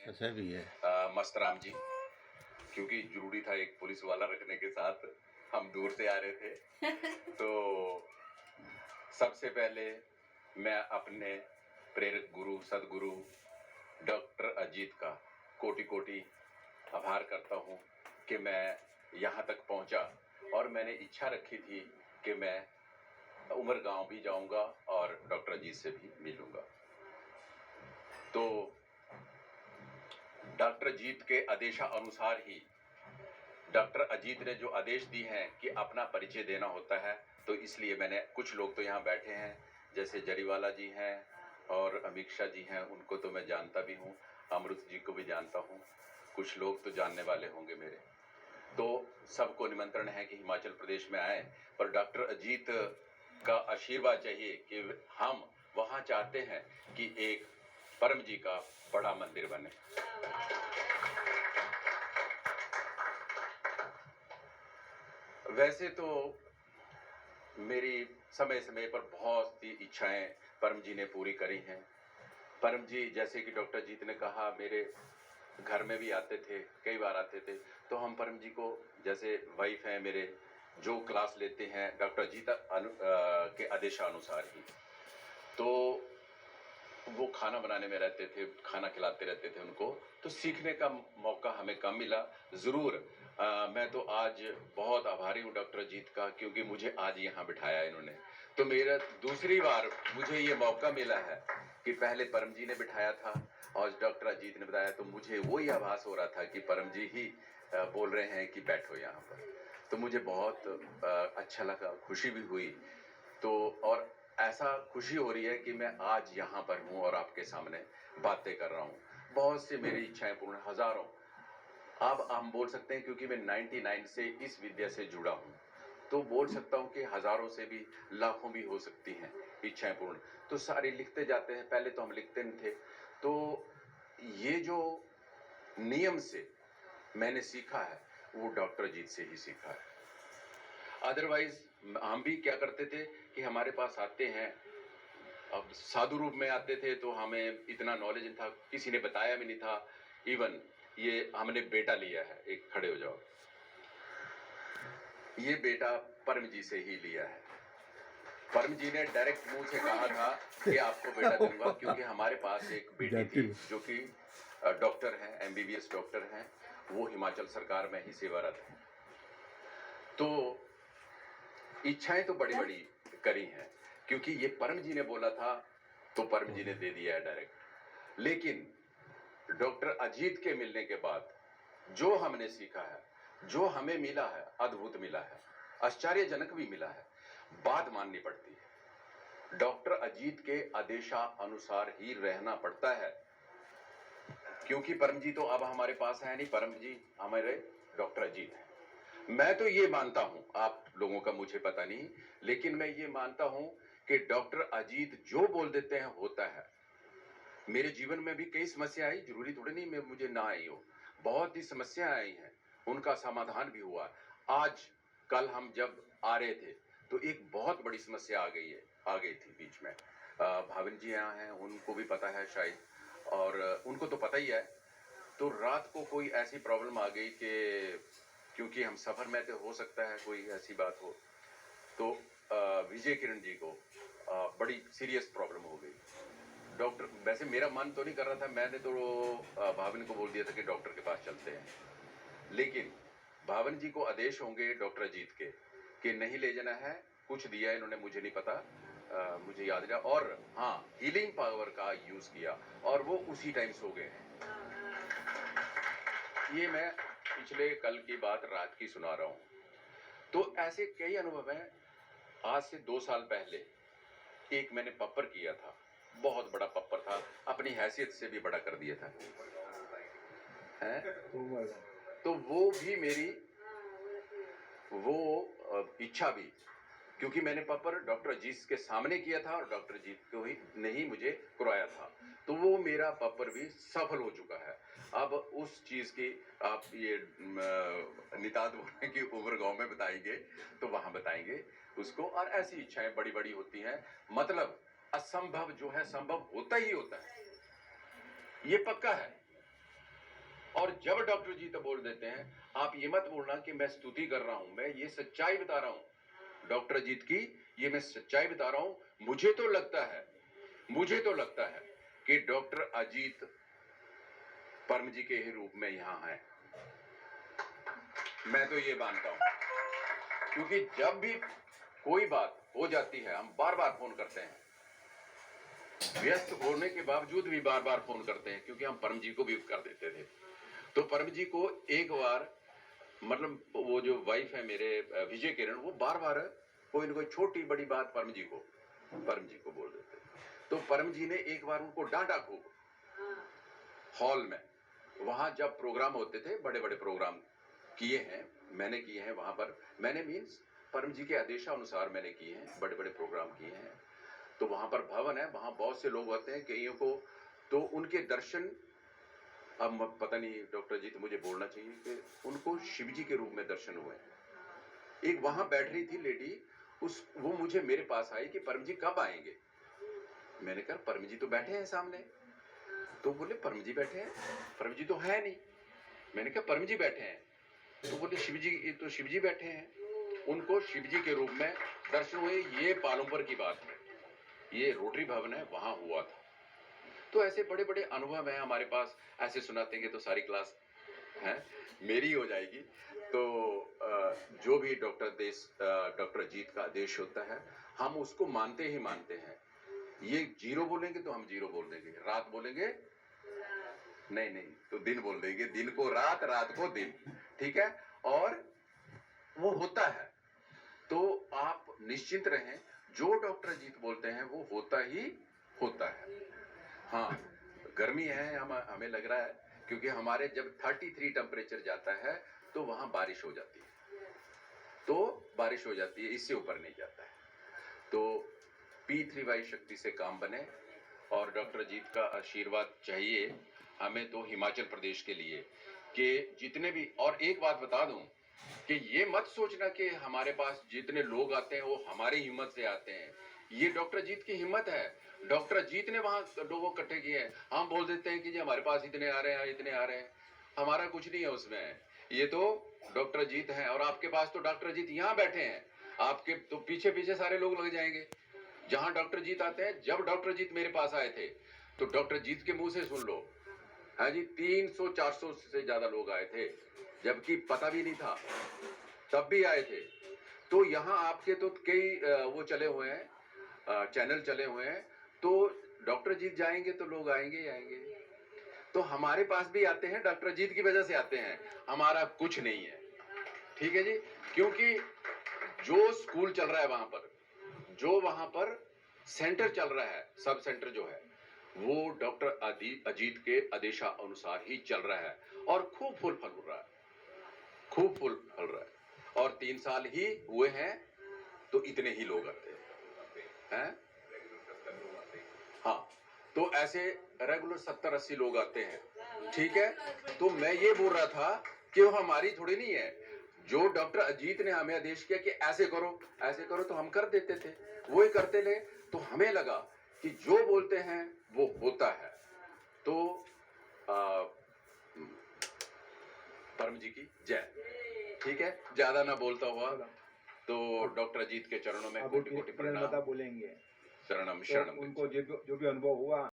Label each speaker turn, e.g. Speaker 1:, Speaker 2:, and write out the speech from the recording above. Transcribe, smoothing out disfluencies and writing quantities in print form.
Speaker 1: ऐसा भी है।
Speaker 2: मस्तराम जी, क्योंकि जरूरी था एक पुलिस वाला रखने के साथ, हम दूर से आ रहे थे। तो सबसे पहले मैं अपने प्रेरक गुरु सदगुरु डॉक्टर अजीत का कोटि कोटि आभार करता हूँ कि मैं यहाँ तक पहुँचा, और मैंने इच्छा रखी थी कि मैं उमरगांव भी जाऊंगा और डॉक्टर अजीत से भी मिलूंगा। तो डॉक्टर अजीत के आदेशानुसार ही डॉक्टर अजीत ने जो आदेश दिए हैं कि अपना परिचय देना होता है, तो इसलिए मैंने, कुछ लोग तो यहाँ बैठे हैं जैसे जरीवाला जी हैं और अमीक्षा जी हैं, उनको तो मैं जानता भी हूँ, अमृत जी को भी जानता हूँ, कुछ लोग तो जानने वाले होंगे मेरे। तो सबको निमंत्रण है कि हिमाचल प्रदेश में आए, पर डॉक्टर अजीत का आशीर्वाद चाहिए कि हम वहाँ चाहते हैं कि एक परम जी का बड़ा मंदिर बने। वैसे तो मेरी समय समय पर बहुत सी इच्छाएं परम जी ने पूरी करी हैं। परम जी, जैसे कि डॉक्टर जीत ने कहा, मेरे घर में भी आते थे, कई बार आते थे, तो हम परम जी को, जैसे वाइफ हैं मेरे, जो क्लास लेते हैं डॉक्टर जीत के आदेशानुसार ही, तो वो खाना बनाने में रहते थे, खाना खिलाते रहते थे उनको, तो सीखने का मौका हमें कम मिला। ज़रूर मैं तो आज बहुत आभारी हूँ डॉक्टर अजीत का, क्योंकि मुझे आज यहाँ बिठाया इन्होंने। तो मेरा दूसरी बार मुझे ये मौका मिला है कि पहले परम जी ने बिठाया था और डॉक्टर अजीत ने बताया, तो मुझे वही आभास हो रहा था कि परम जी ही बोल रहे हैं कि बैठो यहाँ पर। तो मुझे बहुत अच्छा लगा, खुशी भी हुई। तो और ऐसा खुशी हो रही है कि मैं आज यहाँ पर हूँ और आपके सामने बातें कर रहा हूँ। बहुत सी मेरी इच्छाएं पूर्ण, हजारों, अब हम बोल सकते हैं, क्योंकि मैं 99 से इस विद्या से जुड़ा हूँ, तो बोल सकता हूँ कि हजारों से भी, लाखों भी हो सकती हैं इच्छाएं पूर्ण। तो सारे लिखते जाते हैं, पहले तो हम लिखते नहीं थे। तो ये जो नियम से मैंने सीखा है, वो डॉक्टर अजीत से ही सीखा है। अदरवाइज हम भी क्या करते थे कि हमारे पास आते हैं, अब साधु रूप में आते थे, तो हमें इतना नॉलेज नहीं था, किसी ने बताया भी नहीं था। इवन ये हमने बेटा लिया है, एक खड़े हो जाओ, ये बेटा परम जी से ही लिया है। परम जी ने डायरेक्ट मुंह से कहा था कि आपको बेटा दूंगा, क्योंकि हमारे पास एक बेटी थी जो कि डॉक्टर हैं, एमबीबीएस डॉक्टर हैं, वो हिमाचल सरकार में ही सेवारत है। तो इच्छाएं तो बड़ी बड़ी करी हैं, क्योंकि ये परम जी ने बोला था, तो परम जी ने दे दिया है डायरेक्ट। लेकिन डॉक्टर अजीत के मिलने के बाद जो हमने सीखा है, जो हमें मिला है, अद्भुत मिला है, आश्चर्यजनक भी मिला है, बात माननी पड़ती है। डॉक्टर अजीत के आदेशानुसार ही रहना पड़ता है, क्योंकि परम जी तो अब हमारे पास है नहीं, परम जी हमारे डॉक्टर अजीत हैं। मैं तो ये मानता हूं, आप लोगों का मुझे पता नहीं, लेकिन मैं ये मानता हूं कि डॉक्टर अजीत जो बोल देते हैं होता है। मेरे जीवन में भी कई समस्या आई, जरूरी थोड़ी नहीं मैं मुझे ना आई हो, बहुत ही समस्या आई हैं, उनका समाधान भी हुआ। आज कल हम जब आ रहे थे, तो एक बहुत बड़ी समस्या आ गई थी बीच में। भाविन जी यहाँ हैं, उनको भी पता है शायद, और उनको तो पता ही है। तो रात को कोई ऐसी प्रॉब्लम आ गई कि, क्योंकि हम सफर में थे, हो सकता है कोई ऐसी बात हो, तो विजय किरण जी को बड़ी सीरियस प्रॉब्लम हो गई। डॉक्टर, वैसे मेरा मन तो नहीं कर रहा था, मैंने तो भाविन को बोल दिया था कि डॉक्टर के पास चलते हैं, लेकिन भाविन जी को आदेश होंगे डॉक्टर अजीत के कि नहीं ले जाना है, कुछ दिया इन्होंने, मुझे नहीं पता, मुझे याद नहीं। और हाँ, हीलिंग पावर का यूज किया और वो उसी टाइम सो गए हैं। ये मैं पिछले कल की बात रात की सुना रहा हूं। तो ऐसे कई अनुभव हैं। आज से 2 साल पहले एक मैंने पप्पर किया था, बहुत बड़ा पप्पर था, अपनी हैसियत से भी बड़ा कर दिया था है? तो वो भी मेरी वो इच्छा भी, क्योंकि मैंने पप्पर डॉक्टर अजीत के सामने किया था और डॉक्टर अजीत को ही नहीं मुझे करवाया था, तो वो मेरा पप्पर भी सफल हो चुका है। अब उस चीज की आप ये निताद बोलने की उम्र गांव में बताएंगे, तो वहां बताएंगे उसको। और ऐसी इच्छाएं बड़ी बड़ी होती हैं, मतलब असंभव जो है संभव होता ही होता है, ये पक्का है। और जब डॉक्टर जी तो बोल देते हैं, आप ये मत बोलना कि मैं स्तुति कर रहा हूं, मैं ये सच्चाई बता रहा हूं डॉक्टर जीत की, ये मैं सच्चाई बता रहा हूं। मुझे तो लगता है कि डॉक्टर अजीत परम जी के ही रूप में यहां है। मैं तो ये मानता हूं, क्योंकि जब भी कोई बात हो जाती है हम बार बार फोन करते हैं, व्यस्त होने के बावजूद भी बार बार फोन करते हैं, क्योंकि हम परम जी को भी कर देते थे। तो परम जी को एक बार, मतलब वो जो वाइफ है मेरे विजय किरण, वो बार बार कोई ना कोई छोटी बड़ी बात परम जी को बोल देते। तो परम जी ने एक बार उनको डांटा खूब हॉल में। वहां जब प्रोग्राम होते थे, बड़े बड़े प्रोग्राम किए हैं, मैंने किए हैं वहां पर, मैंने मीन्स परम जी के आदेशानुसार मैंने किए हैं, बड़े बड़े प्रोग्राम किए हैं। तो वहां पर भवन है, वहां बहुत से लोग आते हैं, कईयों को तो उनके दर्शन, अब पता नहीं डॉक्टर जी तो मुझे बोलना चाहिए कि उनको शिव जी के रूप में दर्शन हुए। एक वहां बैठ रही थी लेडी, वो मुझे मेरे पास आई कि परम जी कब आएंगे। मैंने कहा परम जी तो बैठे हैं सामने। तो बोले परम जी बैठे हैं, परम जी तो है नहीं। मैंने कहा परम जी बैठे हैं। तो बोले शिव जी बैठे हैं, उनको शिव जी के रूप में दर्शन हुए। ये पालमपुर की बात है, ये रोटरी भवन है, वहां हुआ था। तो ऐसे बड़े बड़े अनुभव हैं हमारे पास, ऐसे सुनातेंगे तो सारी क्लास है मेरी हो जाएगी। तो जो भी डॉक्टर जीत का आदेश होता है, हम उसको मानते ही मानते हैं। ये जीरो बोलेंगे तो हम जीरो बोल देंगे, रात बोलेंगे नहीं तो दिन बोल देंगे, दिन को रात, रात को दिन, ठीक है। और वो होता है, तो आप निश्चिंत रहें, जो डॉक्टर जीत बोलते हैं वो होता ही होता है। हाँ, गर्मी है, हमें लग रहा है, क्योंकि हमारे जब 33 टेम्परेचर जाता है तो वहां बारिश हो जाती है, इससे ऊपर नहीं जाता है। तो P3Y शक्ति से काम बने, और डॉक्टर जीत का आशीर्वाद चाहिए हमें तो हिमाचल प्रदेश के लिए, कि जितने भी, और एक बात बता दूं कि ये मत सोचना कि हमारे पास जितने लोग आते हैं वो हमारी हिम्मत से आते हैं। ये डॉक्टर जीत की हिम्मत है, डॉक्टर जीत ने वहां लोगों इकट्ठे किए हैं। हम बोल देते हैं कि जी हमारे पास इतने आ रहे हैं, हमारा कुछ नहीं है उसमें, ये तो डॉक्टर जीत है। और आपके पास तो डॉक्टर जीत यहाँ बैठे हैं, आपके तो पीछे पीछे सारे लोग लग जाएंगे जहां डॉक्टर जीत आते हैं। जब डॉक्टर जीत मेरे पास आए थे तो डॉक्टर जीत के मुंह से सुन लो, हाँ जी, 300-400 से ज्यादा लोग आए थे, जबकि पता भी नहीं था, तब भी आए थे। तो यहाँ आपके तो कई वो चले हुए हैं, चैनल चले हुए हैं, तो डॉक्टर जीत जाएंगे तो लोग आएंगे ही आएंगे। तो हमारे पास भी आते हैं, डॉक्टर जीत की वजह से आते हैं, हमारा कुछ नहीं है, ठीक है जी। क्योंकि जो स्कूल चल रहा है वहां पर, जो वहां पर सेंटर चल रहा है, सब सेंटर जो है, वो डॉक्टर अजीत के आदेशानुसार ही चल रहा है, और खूब फूल फल रहा है, और 3 साल ही हुए हैं तो इतने ही लोग आते हैं। हाँ, तो ऐसे रेगुलर 70-80 लोग आते हैं, ठीक है। तो मैं ये बोल रहा था कि वो हमारी थोड़ी नहीं है, जो डॉक्टर अजीत ने हमें आदेश किया कि ऐसे करो तो हम कर देते थे, वो ही करते ले। तो हमें लगा कि जो बोलते हैं वो होता है। तो परम जी की जय, ठीक है। ज्यादा ना बोलता हुआ, तो डॉक्टर अजीत के चरणों में कोटि कोटि प्रणाम।
Speaker 1: बोलेंगे
Speaker 2: शरणम
Speaker 1: तो उनको जो भी अनुभव हुआ